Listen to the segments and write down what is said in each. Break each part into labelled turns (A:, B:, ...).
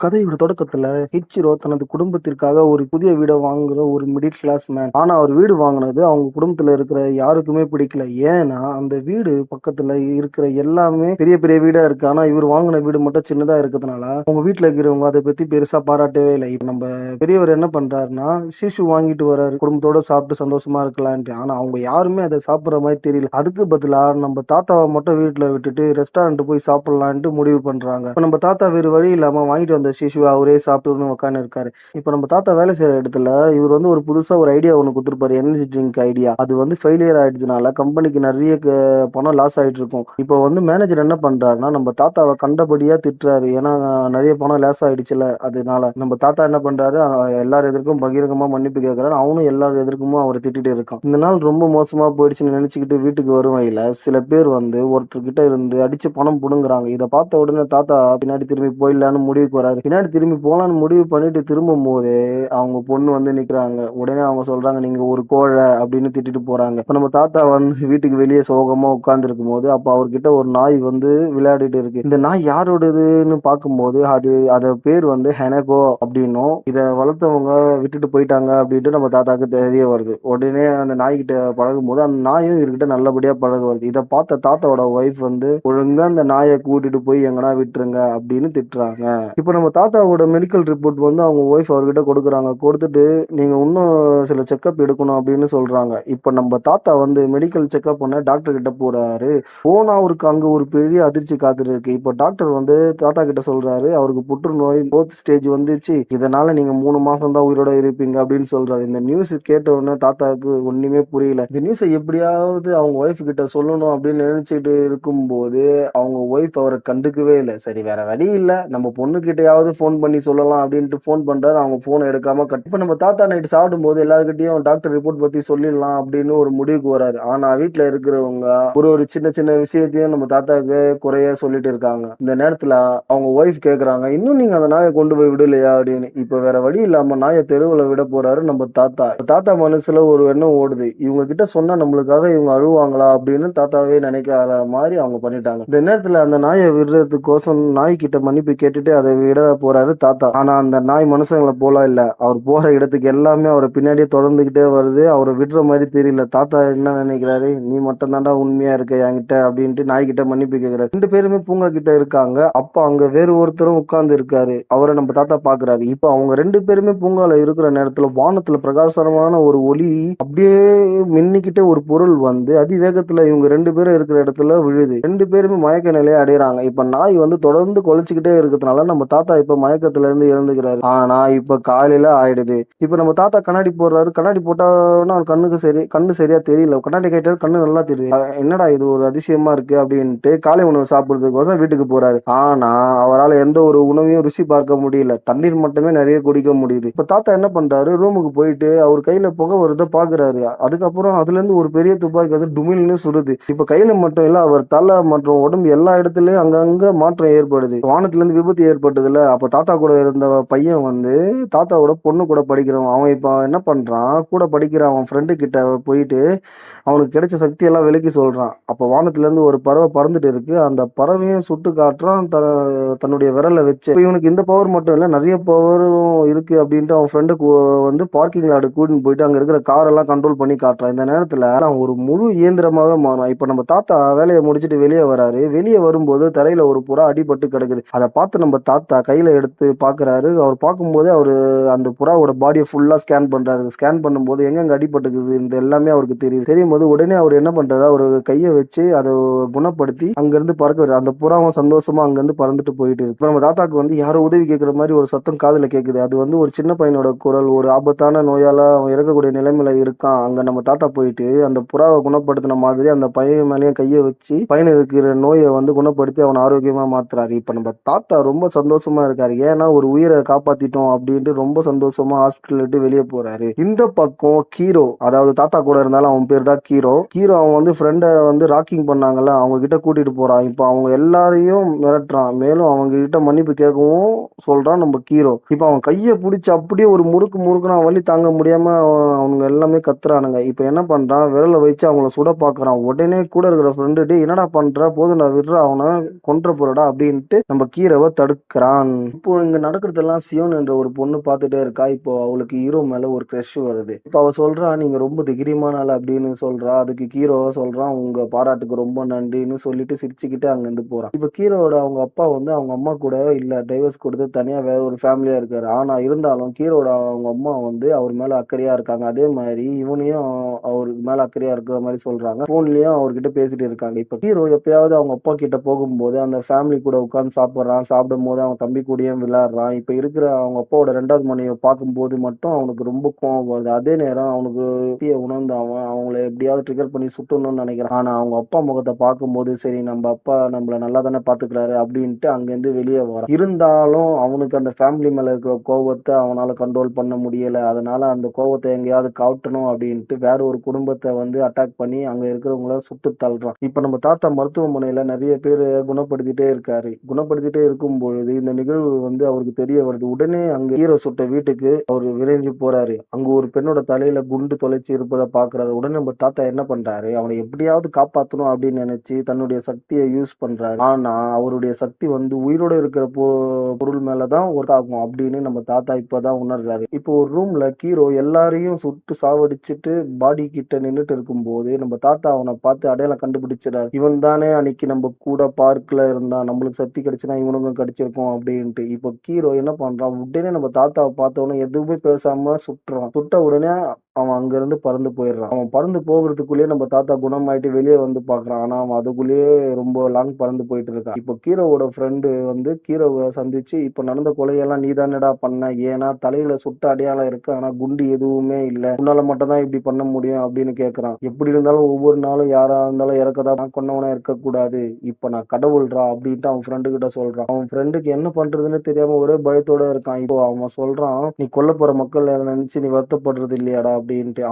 A: கதையோட தொடக்கத்துல ஹிச்சிரோ தனது குடும்பத்திற்காக ஒரு புதிய வீடை வாங்குற ஒரு மிடில் கிளாஸ் மேன். ஆனா அவர் வீடு வாங்கினது அவங்க குடும்பத்துல இருக்கிற யாருக்குமே பிடிக்கல. ஏன்னா அந்த வீடு பக்கத்துல இருக்கிற எல்லாமே பெரிய பெரிய வீடா இருக்கு. ஆனா இவர் வாங்கின வீடு மட்டும் சின்னதா இருக்கிறதுனால அவங்க வீட்டுல இருக்கிறவங்க அதை பத்தி பெருசா பாராட்டவே இல்லை. இப்ப நம்ம பெரியவர் என்ன பண்றாருன்னா சிசு வாங்கிட்டு வர்றாரு, குடும்பத்தோட சாப்பிட்டு சந்தோஷமா இருக்கலான்ட்டு. ஆனா அவங்க யாருமே அதை சாப்பிடுற மாதிரி தெரியல. அதுக்கு பதிலா நம்ம தாத்தாவை மட்டும் வீட்டுல விட்டுட்டு ரெஸ்டாரண்ட் போய் சாப்பிடலான்ட்டு முடிவு பண்றாங்க. இப்ப நம்ம தாத்தா வேறு வழி இல்லாம வாங்கிட்டு வந்த சிசுவை அவரே சாப்பிட்டு உட்காந்து இருக்காரு. இப்ப நம்ம தாத்தா வேலை செய்யற இடத்துல இவர் வந்து ஒரு புதுசா ஒரு ஐடியா ஒண்ணு கொடுத்துருப்பாரு. Energy drink idea. அது வந்து ஃபெயிலியர் ஆயிடுச்சுனால கம்பெனிக்கு நிறைய பணம் லாஸ் ஆயிட்டு இருக்கும். இப்போ வந்து மேனேஜர் என்ன பண்றாருன்னா நம்ம தாத்தாவை கண்டபடியா திட்டுறாரு. ஏன்னா நிறைய பணம் லாஸ் ஆயிடுச்சுல. அதனால நம்ம தாத்தா என்ன பண்றாரு, எல்லார் எதிர்க்கும் பகிரங்கமா மன்னிப்பு கேட்கிறாரு. அவனும் எல்லார் எதிர்க்குமா அவரை திட்டிட்டு இருக்கான். இந்த நாள் ரொம்ப மோசமா போயிடுச்சுன்னு நினைச்சுக்கிட்டு வீட்டுக்கு வருவாயில சில பேர் வந்து ஒருத்தர்கிட்ட இருந்து அடிச்சு பணம் புடுங்குறாங்க. இதை பார்த்த உடனே தாத்தா பின்னாடி திரும்பி போயிடலான்னு முடிவுக்கு வராரு. பின்னாடி திரும்பி போலான்னு முடிவு பண்ணிட்டு திரும்பும் போதே அவங்க பொண்ணு வந்து நிக்கிறாங்க. உடனே அவங்க சொல்றாங்க, நீங்க ஒரு கோழை அப்படின்னு திட்டிட்டு போறாங்க. இப்ப நம்ம தாத்தா வந்து வீட்டுக்கு வெளியே சோகமா உட்கார்ந்து இருக்கும் போது அப்ப அவர்கிட்ட ஒரு நாய் வந்து விளையாடிட்டு இருக்கு. இந்த நாய் யாரோடதுன்னு பார்க்கும்போது அத பேர் வந்து ஹெனகோ அப்படின்னும், இத வளர்த்தவங்க விட்டுட்டு போயிட்டாங்க அப்படின்ட்டு நம்ம தாத்தாக்கு தெரிய வருது. உடனே அந்த நாய்கிட்ட பழகும் போது அந்த நாயும் இவர்கிட்ட நல்லபடியா பழக வருது. இதை பார்த்த தாத்தாவோட ஒய்ஃப் வந்து ஒழுங்கா அந்த நாயை கூட்டிட்டு போய் எங்கன்னா விட்டுருங்க அப்படின்னு திட்டுறாங்க. இப்போ நம்ம தாத்தாவோட மெடிக்கல் ரிப்போர்ட் வந்து அவங்க ஒய்ஃப் அவர்கிட்ட கொடுக்குறாங்க. கொடுத்துட்டு நீங்க இன்னும் சில செக்அப் எடுக்கணும் அப்படின்னு சொல்றாங்க. இப்போ நம்ம தாத்தா வந்து மெடிக்கல் செக்அப் பண்ண டாக்டர் கிட்ட போறாரு. போனா அவருக்கு அங்க ஒரு பெரிய அதிர்ச்சி காத்துட்டு இருக்கு. இப்போ டாக்டர் வந்து தாத்தா கிட்ட சொல்றாரு, அவருக்கு புற்றுநோய் 4th ஸ்டேஜ் வந்துச்சு, இதனால நீங்க 3 மாசம் தான் உயிரோட இருப்பீங்க அப்படின்னு சொல்றாரு. இந்த நியூஸ் கேட்ட உடனே தாத்தாவுக்கு ஒண்ணுமே புரியல. இந்த நியூஸை எப்படியாவது அவங்க ஒய்ஃப் கிட்ட சொல்லணும் அப்படின்னு நினைச்சிட்டு இருக்கும்போது அவங்க ஒய்ஃப் அவரை கண்டுக்கவே இல்லை. சரி வேற வழி இல்ல, நம்ம பொண்ணு கிட்டயாவது ஃபோன் பண்ணி சொல்லலாம் அப்படின்ட்டு ஃபோன் பண்றாரு. அவங்க ஃபோனை எடுக்காம கட். இப்ப நம்ம தாத்தா நைட்டு சாப்பிடும் போது எல்லாருக்கிட்டையும் டாக்டர் ரிப்போர்ட் பத்தி சொல்லிடலாம் அப்படின்னு ஒரு முடிவுக்கு வராரு. ஆனா வீட்டுல இருக்கிறவங்க ஒரு ஒரு சின்ன சின்ன விஷயத்தையும் நம்ம தாத்தாவுக்கு குறைய சொல்லிட்டு இருக்காங்க. இந்த நேரத்துல அவங்க ஒய்ஃப் கேக்குறாங்க, இன்னும் நீங்க அந்த நாயை கொண்டு போய் விடலையா அப்படின்னு. இப்ப வேற வழி இல்லாம நாயை தெருவுல விட போறாரு நம்ம தாத்தா. தாத்தா மனசுல ஒரு எண்ணம் ஓடுது, இவங்க கிட்ட சொன்னா நம்மளுக்காக இவங்க அழுவாங்களா அப்படின்னு தாத்தாவே நினைக்காத மாதிரி அவங்க பண்ணிட்டாங்க. இந்த நேரத்துல அந்த நாயை விடுறதுக்கோசம் நாய்கிட்ட மன்னிப்பு கேட்டுட்டு அதை விட போறாரு தாத்தா. ஆனா அந்த நாய் மனுஷங்களை போல இல்ல. அவர் போற இடத்துக்கு எல்லாமே அவரை பின்னாடியே தொடர்ந்துகிட்டே வருது. அவரை விடுற மாதிரி தெரியல. தாத்தா என்ன நினைக்கிறாரு, நீ மட்டும் தாண்டா உண்மையா இருக்க என்கிட்ட அப்படின்ட்டு நாய்கிட்ட மன்னிப்பு கேட்கிறாரு. 2 பேருமே பூங்கா கிட்ட இருக்காங்க. அப்ப அங்க வேறு ஒருத்தரும் உட்கார்ந்து இருக்காரு. அவரை நம்ம தாத்தா பாக்குறாரு. இப்ப அவங்க 2 பேருமே பூங்கால இருக்கிற நேரத்துல வானத்துல பிரகாசமான ஒரு ஒளி அப்படியே மின்னிக்கிட்டே ஒரு பொருள் வந்து அதிவேகத்துல இவங்க 2 பேரும் இருக்கிற இடத்துல விழுது. 2 பேருமே மயக்க நிலையை அடையறாங்க. இப்ப நாய் வந்து தொடர்ந்து குலைச்சுக்கிட்டே இருக்கிறதுனால நம்ம தாத்தா இப்ப மயக்கத்துல இருந்து இறந்துக்கிறாரு. ஆனா இப்ப காலையில ஆயிடுது. இப்ப நம்ம தாத்தா கண்ணாடி போடுறாரு. கண்ணாடி போட்டான்னா அவர் கண்ணு சரியா தெரியல. கண்ணாடி கேட்டாரு, கண்ணு நல்லா தெரியுது. என்னடா இது ஒரு அதிசயமா இருக்கு அப்படின்ட்டு காலை உணவு சாப்பிடுறதுக்கோசம் வீட்டுக்கு போறாரு. ஆனா அவரால் எந்த ஒரு உணவையும் ருசி பார்க்க முடியல. தண்ணீர் மட்டுமே நிறைய குடிக்க முடியுது. இப்ப தாத்தா என்ன பண்றாரு, ரூமுக்கு போயிட்டு அவர் கையில புகை வருத பாக்குறாரு. அதுக்கப்புறம் அதுல இருந்து ஒரு பெரிய துப்பாக்கி வந்து டுமில்னு சுடுது. இப்ப கையில மட்டும் இல்ல, அவர் தலை மற்றும் உடம்பு எல்லா இடத்துலயும் அங்கங்க மாற்றம் ஏற்படுது. வானத்துல இருந்து விபத்து ஏற்பட்டதுல அப்ப தாத்தா கூட இருந்த பையன் வந்து தாத்தாவோட பொண்ணு கூட படிக்கிறவன். அவன் இப்ப என்ன பண்றான், கூட படிக்கிற அவன் ஃப்ரெண்டு கிட்ட போயிட்டு அவனுக்கு கிடைச்ச சக்தி எல்லாம் விலக்கி சொல்றான். அப்ப வானத்துல இருந்து ஒரு பறவை பறந்துட்டு இருக்கு. அந்த பறவையும் சுட்டு காட்டுறான் தன்னுடைய விரலை வச்சு. இப்ப இவனுக்கு இந்த பவர் மட்டும் இல்ல, நிறைய பவரும் இருக்கு அப்படின்ட்டு அவன் ஃப்ரெண்டு வந்து பார்க்கிங் லாடு கூட்டின்னு போயிட்டு அங்க இருக்கிற கார் எல்லாம் கண்ட்ரோல் பண்ணி காட்டுறான். இந்த நேரத்துல அவன் ஒரு முழு இயந்திரமாவே மாறான். இப்ப நம்ம தாத்தா வேலையை முடிச்சுட்டு வெளியே வராரு. வெளியே வரும்போது தரையில ஒரு புறா அடிபட்டு கிடக்குது. அதை பார்த்து நம்ம தாத்தா கையில எடுத்து பாக்குறாரு. அவர் பார்க்கும்போது அவரு அந்த புறாவோட பாடியை ஃபுல்லா ஸ்கேன் பண்றாரு. ஸ்கேன் பண்ணும்போது எங்கெங்க அடிபட்டுக்குது இந்த எல்லாமே அவருக்கு தெரியுது. தெரியும் போது உடனே அவர் என்ன பண்றாரு, அவர் கையை வச்சு அதை குணப்படுத்தி அங்கிருந்து பறக்க விடுறாரு. அந்த புறாவும் சந்தோஷமா அங்கிருந்து பறந்துட்டு போயிட்டு இருக்கு. இப்ப நம்ம தாத்தாக்கு வந்து யாரோ உதவி கேட்கிற மாதிரி ஒரு சத்தம் காதுல கேக்குது. அது வந்து ஒரு சின்ன பையனோட குரல். ஒரு ஆபத்தான நோயால அவன் இறக்கக்கூடிய நிலைமையில இருக்கான். அங்க நம்ம தாத்தா போயிட்டு அந்த புறாவை குணப்படுத்தின மாதிரி அந்த பையன் மேலேயே கையை வச்சு பையனுக்கு இருக்கிற நோயை வந்து குணப்படுத்தி அவனை ஆரோக்கியமா மாத்துறாரு. இப்ப நம்ம தாத்தா ரொம்ப சந்தோஷமா இருக்காரு. ஏன்னா ஒரு உயிரை காப்பாத்திட்டோம் அப்படின்ட்டு ரொம்ப சந்தோஷமா ஹாஸ்பிட்டல் விட்டு வெளியே போறாரு. இந்த பக்கம் கீரோ, அதாவது தாத்தா கூட இருந்தாலும் அவன் பேர் தான் கீரோ. அவன் வந்து ஃப்ரெண்டை வந்து ராக்கிங் பண்ணாங்கல்ல, அவங்க கிட்ட கூட்டிட்டு போறான். இப்ப அவங்க எல்லாரையும் மிரட்டுறான். மேலும் அவங்க கிட்ட மன்னிப்பு கேட்கவும் சொல்றான் நம்ம கீரோ. இப்ப அவன் கையை பிடிச்சி அப்படியே ஒரு முறுக்குனா வலி தாங்க முடியாம அவங்க எல்லாமே கத்துறானுங்க. இப்ப என்ன பண்றான், விரலை வச்சு அவங்கள சுட பாக்குறான். உடனே கூட இருக்கிற ஃப்ரெண்டு, என்னடா பண்ற, போதும் நான் விடுற, அவனை கொன்ற போறடா அப்படின்ட்டு நம்ம கீரவை தடுக்கிறான். இப்போ இங்க நடக்கிறதெல்லாம் சியோன் என்ற ஒரு பொண்ணு பார்த்துட்டே இருக்கா. இப்போ அவளுக்கு ஹீரோ மேல ஒரு கிரஷ் வருது. இப்ப அவ சொல்றா, "நீங்க ரொம்ப தைரியமான ஆள்" அப்படின்னு சொல்றா. அதுக்கு ஹீரோ சொல்றான், "உங்க பாராட்டுக்கு ரொம்ப நன்றின்னு" சொல்லிட்டு சிரிச்சுக்கிட்டு அங்கருந்து போறான். இப்ப ஹீரோவோட அவங்க அப்பா வந்து அவங்க அம்மா கூட இல்ல, டைவர்ஸ் கொடுத்து தனியா வேற ஒரு ஃபேமிலியா இருக்காரு. ஆனா இருந்தாலும் ஹீரோவோட அவங்க அம்மா வந்து அவர் மேல அக்கறையா இருக்காங்க. அதே மாரி இவனையும் அவருக்கு மேல அக்கறையா இருக்கிற மாரி சொல்றாங்க. ஃபோன்லயும் அவர்கிட்ட பேசிட்டு இருக்காங்க. இப்ப ஹீரோ எப்பயாவது அவங்க அப்பா கிட்ட போகும்போது அந்த ஃபேமிலி கூட உட்கார்ந்து சாப்பிடுறான். சாப்பிடும்போது அவன் தம்பி கூடயும் விளையாடுறான். இப்ப இருக்கிற அவங்க அப்பாவோட 2வது மனைவிய பார்க்கும்போது மட்டும் அவனுக்கு ரொம்ப கோவம் வருது. அதே நேரம் அவனுக்கு தீய உணர்ந்து அவன் அவங்கள எப்படியாவது ட்ரிகர் பண்ணி சுட்டணும்னு நினைக்கிறான். ஆனா அவங்க அப்பா முகத்த பார்க்கும்போது, சரி நம்ம அப்பா நம்மள நல்லா தானே பார்த்துக்கிறாரு அப்படின்ட்டு அங்கேருந்து வெளிய வரான். இருந்தாலும் அவனுக்கு அந்த ஃபேமிலி மேல இருக்கிற கோவத்த அவனால கண்ட்ரோல் பண்ண முடியல. அதனால அந்த கோவத்த எங்கேயாவது காட்டணும் அப்படின்ட்டு வேற ஒரு குடும்பத்த வந்து அட்டாக் பண்ணி அங்க இருக்கிறவங்கள சுட்டு தள்ளுறான். இப்ப நம்ம தாத்தா மருத்துவமனையில நெறைய பேரு குணப்படுத்திட்டே இருக்காரு. குணப்படுத்திட்டே இருக்கும் பொழுது இந்த நிகழ்வு வந்து அவருக்கு தெரிய வருது. உடனே அங்க ஹீரோ சுட்ட வீட்டுக்கு அவரு விரைந்து போறாரு. அங்க ஒரு பெண்ணோட தலையில குண்டு தொலைச்சு இருப்பத பார்க்குறாரு. உடனே நம்ம தாத்தா என்ன பண்றாரு, அவன எப்படியாவது காப்பாத்தணும் அப்படின்னு நினைச்சு தன்னுடைய சக்திய யூஸ் பண்றாரு. ஆனா அவருடைய சக்தி வந்து உயிரோட இருக்கிற பொருள் மேல தான் ஒர்க் ஆகும் அப்படின்னு நம்ம தாத்தா இப்பதான் உணர்றாரு. இப்போ ஒரு ரூம்ல ஹீரோ எல்லாரையும் சுட்டு சாவடிச்சுட்டு பாடி கிட்ட நின்னுட்டு இருக்கும்போது நம்ம தாத்தா அவன பார்த்து அடையாளம் கண்டுபிடிச்சிடாரு. இவன் தானே அன்னைக்கு நம்ம கூட பார்க்ல இருந்தான். நம்மளுக்கு சக்தி கிடைச்சுனா இவனுக்கும் கிடைச்சிருக்கும் அப்படின்ட்டு. இப்போ ஹீரோ என்ன பண்றான், உடனே நம்ம தாத்தாவ பார்த்தோனே எதுவுமே பேசாம சுட்டுறான். சுட்ட உடனே அவன் அங்கிருந்து பறந்து போயிடுறான். அவன் பறந்து போகுறதுக்குள்ளேயே நம்ம தாத்தா குணமாயிட்டு வெளிய வந்து பார்க்குறான். ஆனா அவன் அதுக்குள்ளேயே ரொம்ப லாங் பறந்து போயிட்டு இருக்கான். இப்போ ஹீரோவோட ஃப்ரெண்டு வந்து ஹீரோவ சந்திச்சு, "இப்ப நடந்த கொலையெல்லாம் நீ தானடா பண்ண? ஏன்னா தலையில சுட்ட அடையாளம் இருக்கு. ஆனா குண்டு எதுவுமே இல்ல. உன்னால மட்டும் தான் இப்படி பண்ண முடியும்" அப்படின்னு கேட்குறான். "எப்படி இருந்தாலும் ஒவ்வொரு நாளும் யாரா இருந்தாலும் இறக்கதான், நான் கொன்னவனா இருக்கக்கூடாது. இப்ப நான் கடவுள்றா" அப்படின்ட்டு அவன் ஃப்ரெண்டு கிட்ட சொல்றான். அவன் ஃப்ரெண்டுக்கு என்ன பண்றதுன்னு தெரியாம ஒரே பயத்தோட இருக்கான். இப்போ அவன் சொல்றான், "நீ கொல்லப்போற மக்கள் நினைச்சு நீ வருத்தப்படுறது இல்லையாடா?" அப்படின்ட்டு.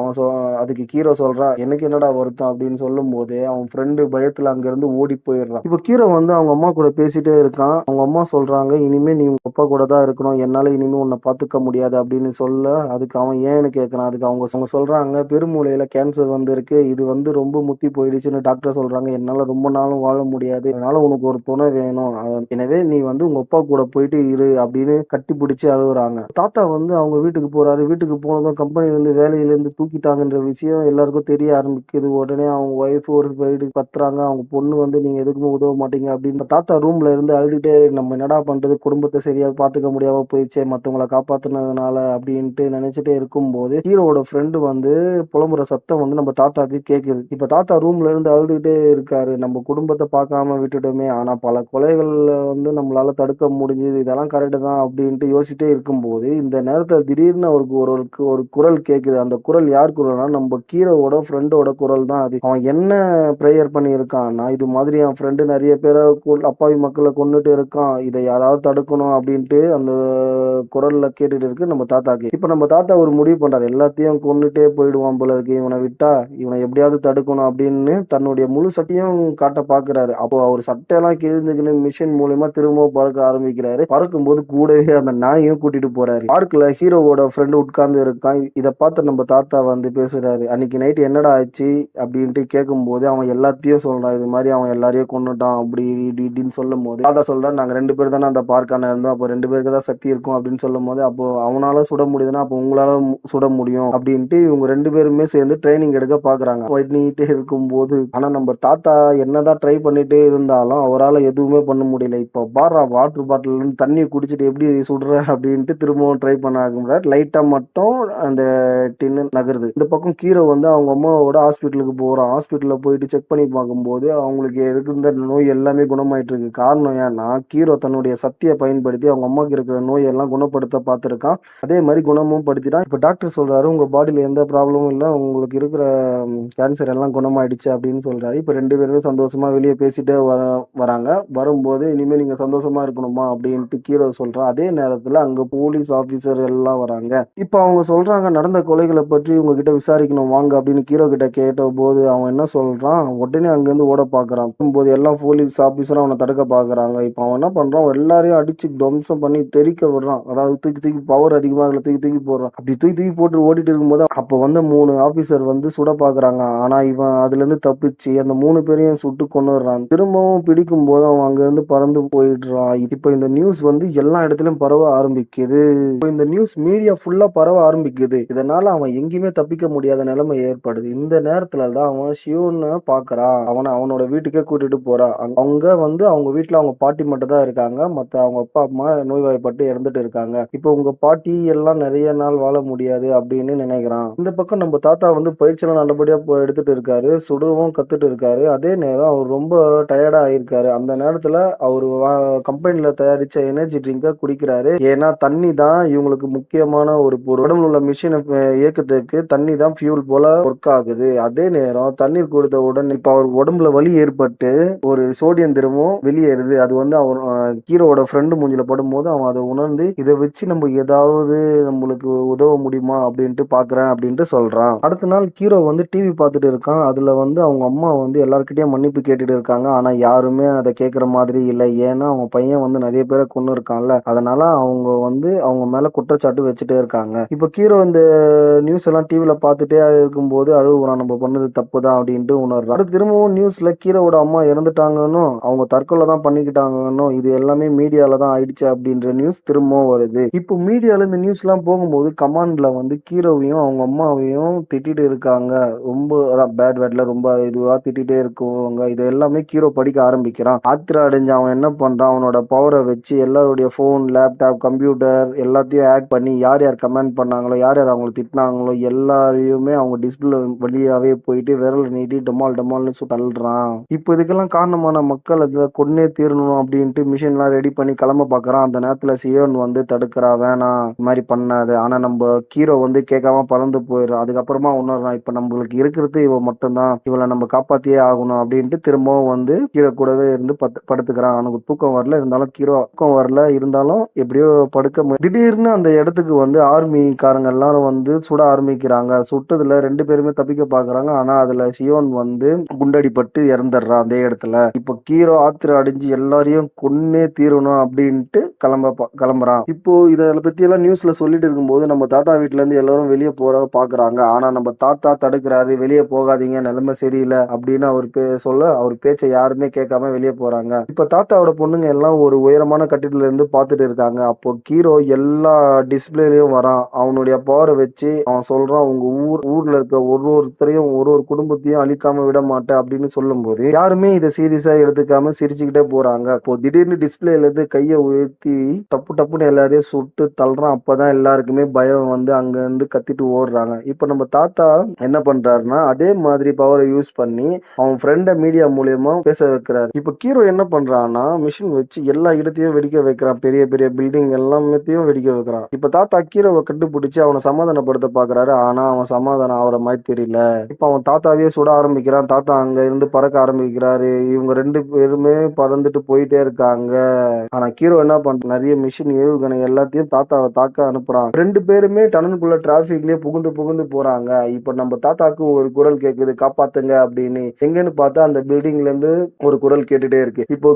A: அதுக்கு ஹீரோ சொல்றான், "எனக்கு என்னடா வருத்தம்" அப்படின்னு சொல்லும்போது அவன் ஃப்ரெண்டு பயத்துல அங்கிருந்து ஓடி போயிடுறான். இப்போ ஹீரோ வந்து அவங்க அம்மா கூட பேசிட்டே இருக்கான். அவங்க அம்மா சொல்றாங்க, "இனிமே நீ உங்க அப்பா கூட தான் இருக்கணும். என்னால இனிமே உன்னை பாத்துக்க முடியாது" அப்படின்னு சொல்ல, அதுக்கு அவன் ஏன்னு கேட்கறான். அதுக்கு அவங்க அவங்க சொல்றாங்க, "பெருமூளையில கேன்சர் வந்திருக்கு. இது வந்து ரொம்ப முத்தி போயிடுச்சுன்னு டாக்டர் சொல்றாங்க. என்னால ரொம்ப நாளும் வாழ முடியாது. அதனால உனக்கு ஒரு துணை வேணும். எனவே நீ வந்து உங்க அப்பா கூட போயிட்டு இரு" அப்படின்னு கட்டி பிடிச்சு அழுகுறாங்க. தாத்தா வந்து அவங்க வீட்டுக்கு போறாரு. வீட்டுக்கு போனதும் கம்பெனில இருந்து வேலையிலேருந்து தூக்கிட்டாங்கன்ற விஷயம் எல்லாருக்கும் தெரிய ஆரம்பிக்குது. உடனே அவங்க ஒய்ஃப் ஒரு சைடு கத்துறாங்க. அவங்க பொண்ணு வந்து, "நீங்க எதுக்குமே உதவ மாட்டீங்க" அப்படின்னு. தாத்தா ரூம்ல இருந்து அழுதுட்டே, "நம்ம என்னடா பண்றது? குடும்பத்த சரியா பாத்துக்க முடியாம போயிடுச்சே மத்தவங்கள காப்பாத்துனதுனால" அப்படின்ட்டு நினைச்சுட்டே இருக்கும்போது ஹீரோவோட ஃப்ரெண்டு வந்து புலம்புற சத்தம் வந்து நம்ம தாத்தாக்கு கேக்குது. இப்ப தாத்தா ரூம்ல இருந்து அழுதுகிட்டே இருக்காரு. நம்ம குடும்பத்த பார்க்காம விட்டுட்டோமே. ஆனா பல கொலைகள்ல வந்து நம்மளால தடுக்க முடிஞ்சது. இதெல்லாம் கரெக்ட் தான் அப்படின்ட்டு யோசிச்சிட்டே இருக்கும்போது இந்த நேரத்துல திடீர்னு அவருக்கு ஒரு குரல் கேக்குது. அந்த குரல் யார் குரல்னா நம்ம ஹீரோவோட ஃப்ரெண்டோட குரல் தான் அது. அவன் என்ன ப்ரேயர் பண்ணியிருக்கான்னா, "இது மாதிரி என் ஃப்ரெண்டு நெறைய பேர அப்பாவி மக்கள கொன்னுட்டு இருக்கான். இத யாராவது தடுக்கணும்" அப்படின்ட்டு அந்த குரல்ல கேட்டுட்டு இருக்கு நம்ம தாத்தாக்கு. இப்ப நம்ம தாத்தா ஒரு முடிவு பண்றாரு. எல்லாத்தையும் கொன்னுட்டே போயிடுவான் போல இருக்கு. இவன விட்டா இவனை எப்படியாவது தடுக்கணும் அப்படின்னு தன்னுடைய முழு சக்தியும் காட்ட பாக்குறாரு. அப்போ அவர் சட்டையெல்லாம் கிழிஞ்சுக்கின்னு மிஷின் மூலியமா திரும்பவும் பறக்க ஆரம்பிக்கிறாரு. பறக்கும்போது கூடவே அந்த நாயையும் கூட்டிட்டு போறாரு. பார்க்ல ஹீரோவோட ஃப்ரெண்டு உட்கார்ந்து இருக்கான். இத பார்த்து நம்ம தாத்தா வந்து பேசுறாரு. "அன்னைக்கு நைட் என்னடா ஆச்சு?" அப்படின்ட்டு கேட்கும்போது அவன் எல்லாத்தையும் சொல்றான். இது மாதிரி அவன் எல்லாரையும் கொன்னுட்டான் அப்படி இப்படின்னு சொல்லும்போது தாத்தா சொல்றாரு, "நாங்க 2 பேர் தானே அந்த பார்க்கான இருந்தோம். அப்போ 2 பேருக்கு தான் சக்தி இருக்கும்" அப்படின்னு சொல்லும்போது, "அப்போ அவனால சுட முடியுதுன்னா அப்போ உங்களால சுட முடியும்" அப்படின்ட்டு இவங்க 2 பேருமே சேர்ந்து ட்ரைனிங் எடுக்க பாக்குறாங்க. பண்ணிட்டே இருக்கும்போது ஆனா நம்ம தாத்தா என்னதான் ட்ரை பண்ணிட்டே இருந்தாலும் அவரால எதுவுமே பண்ண முடியல. இப்போ பாருடா, வாட்டர் பாட்டில் இருந்து தண்ணிய குடிச்சிட்டு எப்படி சுடுற அப்படின்ட்டு திரும்பவும் ட்ரை பண்ண ஆரம்பிக்கிறார். லைட்டா மட்டும் அந்த டின்னு நகருது. இந்த பக்கம் ஹீரோ வந்து அவங்க அம்மாவோட ஹாஸ்பிட்டலுக்கு போறான். ஹாஸ்பிட்டல்ல போயிட்டு செக் பண்ணி பார்க்கும்போது அவங்களுக்கு இருந்த நோய் எல்லாமே குணமாயிட்டு இருக்கு. காரணம் ஏன்னா ஹீரோ தன்னுடைய சக்திய பயன்படுத்தி அவங்க அம்மாக்கு இருக்கிற நோய் எல்லாம் குணப்படுத்த பார்த்திருக்கான். அதே மாதிரி குணமும் படுத்திட்டான். இப்ப டாக்டர் சொல்றாரு, "உங்க பாடியில எந்த ப்ராப்ளமும் இல்ல. உங்களுக்கு இருக்கிற கேன்சர் எல்லாம் குணமாயிடுச்சு" அப்படின்னு சொல்றாரு. இப்ப 2 பேருமே சந்தோஷமா வெளிய பேசிட்டே வராங்க. வரும்போது, "இனிமே நீங்க சந்தோஷமா இருக்கணுமா" அப்படின்ட்டு ஹீரோ சொல்றான். அதே நேரத்துல அங்க போலீஸ் ஆபீசர் எல்லாம் வராங்க. இப்ப அவங்க சொல்றாங்க, "நடந்த கொலைகள விஷயங்களை பற்றி உங்ககிட்ட விசாரிக்கணும் வாங்க அப்படின்னு ஹீரோ கிட்ட கேட்ட போது அவன் என்ன சொல்றான், உடனே அங்கிருந்து ஓட பாக்குறான். போது எல்லாம் போலீஸ் ஆபீசரும் அவனை தடுக்க பாக்குறாங்க. இப்ப அவன் என்ன பண்றான், எல்லாரையும் அடிச்சு துவம்சம் பண்ணி தெறிக்க விடுறான். அதாவது தூக்கி தூக்கி பவர் அதிகமா தூக்கி தூக்கி போடுறான். அப்படி தூக்கி தூக்கி போட்டு ஓடிட்டு இருக்கும்போது அப்ப வந்து 3 ஆபீசர் வந்து சுட பாக்குறாங்க. ஆனா இவன் அதுல இருந்து தப்பிச்சு அந்த 3 பேரையும் சுட்டு கொன்னுடுறான். திரும்பவும் பிடிக்கும் போது அவன் அங்க இருந்து பறந்து போயிடுறான். இப்ப இந்த நியூஸ் வந்து எல்லா இடத்துலயும் பரவ ஆரம்பிக்குது. இந்த நியூஸ் மீடியா ஃபுல்லா பரவ ஆரம்பிக்குது. இதனால அவன் எங்கேயுமே தப்பிக்க முடியாத நிலைமை ஏற்படுது. இந்த நேரத்துல தான் அவன் ஷியோன்னு பாக்குறான். அவனோட வீட்டுக்கே கூட்டிட்டு போறான். அவங்க வந்து அவங்க வீட்டுல அவங்க பாட்டி மட்டும் தான் இருக்காங்க. மத்த அவங்க அப்பா அம்மா நோய்வாய்ப்பட்டு இறந்துட்டு இருக்காங்க. இப்போ உங்க பாட்டி எல்லாம் நிறைய நாள் வாழ முடியாது அப்படின்னு நினைக்கிறான். இந்த பக்கம் நம்ம தாத்தா வந்து பயிற்சியெல்லாம் நல்லபடியா எடுத்துட்டு இருக்காரு. சுடவும் கத்துட்டு இருக்காரு. அதே நேரம் அவர் ரொம்ப டயர்டா ஆயிருக்காரு. அந்த நேரத்துல அவரு கம்பெனில தயாரிச்ச எனர்ஜி ட்ரிங்க குடிக்கிறாரு. ஏன்னா தண்ணி தான் இவங்களுக்கு முக்கியமான ஒரு பொருள். உடம்புல உள்ள மிஷினை இயக்கத்துக்கு தண்ணி தான் ஃபியூல் போல ஒர்க் ஆகுது. அதே நேரம் தண்ணீர் கொடுத்த உடனே இப்ப அவர் உடம்புல வலி ஏற்பட்டு ஒரு சோடியம் திரவம் வெளியேறுது. அது வந்து அவர் ஹீரோவோட ஃப்ரெண்டு மூஞ்சில படும்போது அவன் அதை உணர்ந்து இதை வச்சு நம்ம ஏதாவது நம்மளுக்கு உதவ முடியுமா அப்படின்ட்டு பாக்குறேன் அப்படின்ட்டு சொல்றான். அடுத்த நாள் ஹீரோ வந்து டிவி பார்த்துட்டு இருக்கான். அதுல வந்து அவங்க அம்மா வந்து எல்லார்கிட்டயும் மன்னிப்பு கேட்டுட்டு இருக்காங்க. ஆனா யாருமே அதை கேட்கற மாதிரி இல்லை. ஏன்னா அவங்க பையன் வந்து நிறைய பேரை கொண்டு இருக்கான்ல. அதனால அவங்க வந்து அவங்க மேல குற்றச்சாட்டு வச்சுட்டே இருக்காங்க. இப்ப ஹீரோ இந்த நியூஸ் எல்லாம் டிவில பார்த்துட்டே இருக்கும்போது அழுகுறான். நம்ம பண்ணது தப்பு தான் அப்படின்ட்டு உணர்றான். அடுத்து திரும்பவும் நியூஸ்ல ஹீரோவோட அம்மா இறந்துட்டாங்கன்னு, அவங்க தற்கொலை தான் பண்ணிக்கிட்டாங்கன்னு, இது எல்லாமே மீடியால தான் ஆயிடுச்சு அப்படின்ற நியூஸ் திரும்பவும் வருது. இப்போ மீடியால இந்த நியூஸ் எல்லாம் போகும்போது கமாண்ட்ல வந்து ஹீரோவையும் அவங்க அம்மாவையும் திட்டிட்டு இருக்காங்க. ரொம்ப அதான் பேட் வேர்ட்ல ரொம்ப இதுவா திட்டிட்டே இருக்குவாங்க. இது எல்லாமே ஹீரோ படிக்க ஆரம்பிக்கிறான். ஆத்திர அடைஞ்சு அவன் என்ன பண்றான், அவனோட பவரை வச்சு எல்லாருடைய போன், லேப்டாப், கம்ப்யூட்டர் எல்லாத்தையும் ஹேக் பண்ணி யார் யார் கமெண்ட் பண்ணாங்களோ, யார் யார் அவங்களை திட்டினாங்களோ எல்லாரையுமே அவங்க டிஸ்பிளே வழியாவே போயிட்டு விரல் நீட்டி டமால் டமால்னு தள்ளுறான். இப்போ இதுக்கெல்லாம் காரணமான மக்கள் அதை கொன்னே தீரணும் அப்படின்ட்டு மிஷின் எல்லாம் ரெடி பண்ணி கிளம்ப பாக்குறான். அந்த நேரத்துல சியோன் வந்து தடுக்கிறா, வேணாம் இந்த மாதிரி பண்ணாது. ஆனா நம்ம ஹீரோ வந்து கேட்காம பறந்து போயிடுறான். அதுக்கப்புறமா உணர்றான், இப்ப நம்மளுக்கு இருக்கிறது இவ மட்டும்தான், இவளை நம்ம காப்பாத்தியே ஆகணும் அப்படின்ட்டு திரும்பவும் வந்து ஹீரோ கூடவே இருந்து படுத்துக்கிறான். அவனுக்கு தூக்கம் வரல, இருந்தாலும் ஹீரோ தூக்கம் வரல இருந்தாலும் எப்படியோ படுக்க திடீர்னு அந்த இடத்துக்கு வந்து ஆர்மிக்காரங்க எல்லாரும் வந்து சுட ஆரம்பிக்கிறாங்க. சுட்டதுல 2 பேருமே தப்பிக்க பாக்குறாங்க. ஆனா அதுல சியோன் வந்து குண்டடிப்பட்டு இறந்துடுறான் அதே இடத்துல. இப்போ ஹீரோ ஆத்திர அடைஞ்சு எல்லாரையும் கொன்னே தீரணும் அப்படின்ட்டு கிளம்புறான். இப்போ இதை பத்தி எல்லாம் நியூஸ்ல சொல்லிட்டு இருக்கும்போது நம்ம தாத்தா வீட்டுல இருந்து எல்லாரும் வெளியே போற பாக்குறாங்க. ஆனா நம்ம தாத்தா தடுக்கிறாரு, வெளியே போகாதீங்க, நிலைமை சரியில்லை அப்படின்னு அவர் சொல்ல அவர் பேச்சை யாருமே கேட்காம வெளியே போறாங்க. இப்ப தாத்தாவோட பொண்ணுங்க எல்லாம் ஒரு உயரமான கட்டிடத்துல இருந்து பார்த்துட்டு இருக்காங்க. அப்போ ஹீரோ எல்லா டிஸ்பிளேலயும் வரான். அவனுடைய பவரை வச்சு அவன் சொல்றான், உங்க ஊர்ல இருக்க ஒருத்தரையும் ஒரு குடும்பத்தையும் அழிக்காம விட மாட்டேன் அப்படின்னு சொல்லும் போது யாருமே இதை சீரியஸா எடுத்துக்காம சிரிச்சுக்கிட்டே போறாங்க. அப்போ திடீர்னு டிஸ்பிளேல இருந்து கையை உயர்த்தி டப்பு டப்புன்னு எல்லாரையும் சுட்டு தள்ளுறான். அப்பதான் எல்லாருக்குமே பயம் வந்து அங்க இருந்து கத்திட்டு ஓடுறாங்க. இப்ப நம்ம தாத்தா என்ன பண்றாருன்னா அதே மாதிரி பவரை யூஸ் பண்ணி அவன் ஃப்ரெண்ட மீடியா மூலியமா பேச வைக்கிறாரு. இப்ப ஹீரோ என்ன பண்றான்னா மிஷின் வச்சு எல்லா இடத்தையும் வெடிக்க வைக்கிறான். பெரிய பெரிய பில்டிங் எல்லாத்தையும் வெடிக்க வைக்கிறான். இப்ப தாத்தா ஹீரோவை கண்டுபிடிச்சு அவனை சமாதானப்படுத்த பாக்குறாரு. ஆனா அவன் சமாதானம் ஆகிற மாதிரி தெரியல. இப்ப அவன் தாத்தாவே சுட ஆரம்பிக்கிறான். தாத்தா அங்க இருந்து பறக்க ஆரம்பிக்கிறாரு. இவங்க 2 பேருமே பறந்துட்டு போயிட்டே இருக்காங்க. ஆனா ஹீரோ என்ன பண்ற, நிறைய மிஷின் ஏவுகணை எல்லாத்தையும் தாத்தாவை தாக்க அனுப்புறான். 2 பேருமே டனலுக்குள்ள டிராபிக்லயே புகுந்து புகுந்து போறாங்க. இப்ப நம்ம தாத்தாக்கு ஒரு குரல் கேக்குது, காப்பாத்துங்க அப்படின்னு. எங்கன்னு பார்த்தா அந்த பில்டிங்ல இருந்து ஒரு குரல் கேட்டுட்டே இருக்கு. இப்போ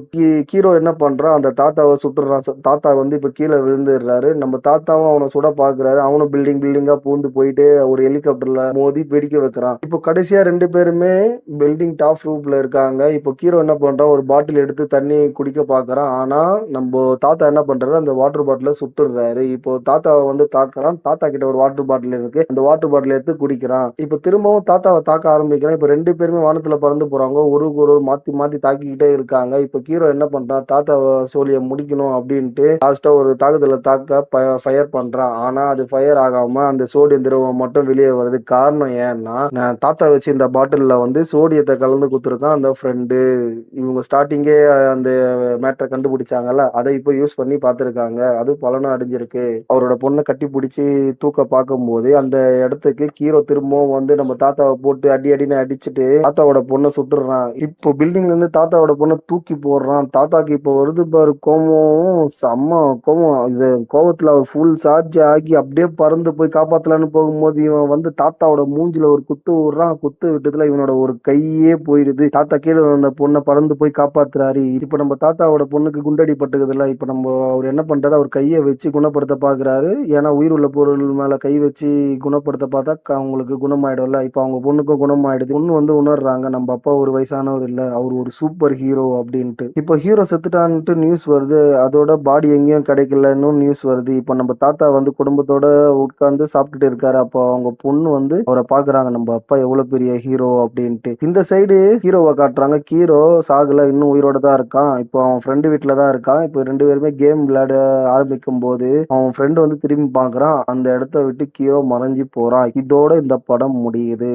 A: ஹீரோ என்ன பண்றான், அந்த தாத்தாவை சுட்டுறான். தாத்தா வந்து இப்ப கீழே விழுந்துடுறாரு. நம்ம தாத்தாவும் அவனை சுட பாக்குறாரு. அவனும் பில்டிங்கா பூந்து போயிட்டு ஒரு ஹெலிகாப்டர்ல மோதி வெடிக்க வைக்கிறான். இப்போ கடைசியா 2 பேருமே பில்டிங் டாப் ரூப்ல இருக்காங்க. இப்போ ஹீரோ என்ன பண்றான், ஒரு பாட்டில் எடுத்து தண்ணி குடிக்க பாக்குறான். ஆனா நம்ம தாத்தா என்ன பண்றாரு, அந்த வாட்டர் பாட்டில சுட்டுறாரு. இப்போ தாத்தாவை வந்து தாக்குறான். தாத்தா கிட்ட ஒரு வாட்டர் பாட்டில் இருக்கு. அந்த வாட்டர் பாட்டில் எடுத்து குடிக்கிறான். இப்போ திரும்பவும் தாத்தாவை தாக்க ஆரம்பிக்கிறான். இப்போ 2 பேருமே வானத்துல பறந்து போறாங்க. ஒரு மாத்தி மாத்தி தாக்கிக்கிட்டே இருக்காங்க. இப்போ ஹீரோ என்ன பண்றான், தாத்தாவை சோழிய முடிக்கணும் அப்படின்ட்டு லாஸ்டா ஒரு தாக்குதல தாக்க ஃபயர் பண்றான். ஆனா அது ஃபயர் ஆகாம அந்த சோடியம் திரவம் மட்டும் வெளியே வருது. காரணம் ஏன்னா தாத்தா வச்சு இந்த பாட்டில்ல வந்து சோடியத்தை கலந்து குத்துருக்கான் அந்த ஃப்ரெண்டு. இவங்க ஸ்டார்டிங்கே அந்த மேட்டரை கண்டுபிடிச்சாங்கல்ல, அதை இப்போ யூஸ் பண்ணி பார்த்திருக்காங்க. அது பலனும் அடைஞ்சிருக்கு. அவரோட பொண்ணை கட்டி பிடிச்சி தூக்க பார்க்கும்போது அந்த இடத்துக்கு ஹீரோ திரும்பவும் வந்து நம்ம தாத்தாவை போட்டு அடி அடின்னு அடிச்சுட்டு தாத்தாவோட பொண்ணை சுட்டுறான். இப்போ பில்டிங்ல இருந்து தாத்தாவோட பொண்ணை தூக்கி போடுறான். தாத்தாக்கு இப்போ வருது பாரு கோபம், செம்ம கோபம். இது கோபத்துல அவர் ஃபுல் சார்ஜ் ஆகி அப்படியே பறந்து போய் காப்பாத்தலான்னு போகும்போது இவன் வந்து தாத்தாவோட மூஞ்சில ஒரு குத்து விடுறான். குத்து விட்டதுல இவனோட ஒரு கையே போயிடுது. தாத்தா கீழ விழுந்த பொண்ண பறந்து போய் காப்பாத்துறாரு. இப்ப நம்ம தாத்தாவோட பொண்ணுக்கு குண்டடி பட்டுக்குதுல்ல. இப்ப அவரு என்ன பண்றாரு, அவர் கைய வச்சு குணப்படுத்த பாக்குறாரு. ஏன்னா உயிர் உள்ள பொருள் மேல கை வச்சு குணப்படுத்த பார்த்தா அவங்களுக்கு குணமாயிடும்ல. இப்ப அவங்க பொண்ணுக்கும் குணமாயிடுது. பொண்ணு வந்து உணர்றாங்க, நம்ம அப்பா ஒரு வயசானவர் இல்ல, அவர் ஒரு சூப்பர் ஹீரோ அப்படின்ட்டு. இப்ப ஹீரோ செத்துட்டான்ட்டு நியூஸ் வருது. அதோட பாடி எங்கேயும் கிடைக்கலன்னு நியூஸ் வருது. இப்ப நம்ம தாத்தா வந்து குடும்பத்தோட உட்கார்ந்து சாப்பிட்டுட்டு இருக்காரு. அப்போ அவங்க பொண்ணு வந்து அவரை பாக்குறாங்க, நம்ம அப்பா எவ்வளவு பெரிய ஹீரோ அப்படின்ட்டு. இந்த சைடு ஹீரோவை காட்டுறாங்க. ஹீரோ சாகல, இன்னும் உயிரோட தான் இருக்கான். இப்போ அவன் ஃப்ரெண்டு வீட்டுல தான் இருக்கான். இப்போ ரெண்டு பேருமே கேம் விளையாட ஆரம்பிக்கும் போது அவன் ஃப்ரெண்டு வந்து திரும்பி பாக்குறான். அந்த இடத்த விட்டு ஹீரோ மறைஞ்சு போறான். இதோட இந்த படம் முடியுது.